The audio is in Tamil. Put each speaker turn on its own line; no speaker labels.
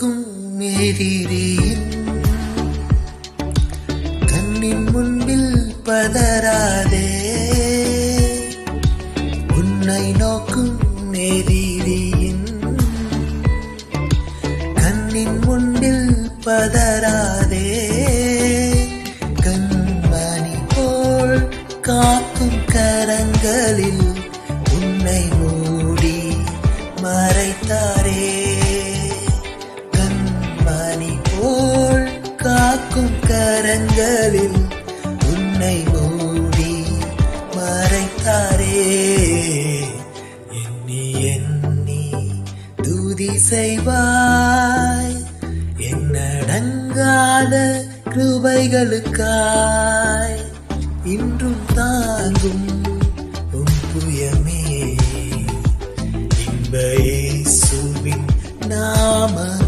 நோக்கும் எதிரியின் கண்ணின் முன்பில் பதறாதே. உன்னை நோக்கும் எதிரியின் கண்ணின் முன்பில் பதறாதே. கண்மணி போல் காக்கும் கரங்களில் உன்னை மூடி மறைத்தாரே. கண்மணி போல் காக்கும் கரங்களில் உன்னை மூடி மறைத்தாரே. எண்ணி எண்ணி துதி செய்வாய் என்னடங்காத கிருபைகளுக்காய். இன்றும் தாங்கும் உன் புயமே இன்ப இயேசுவின் நாமம்.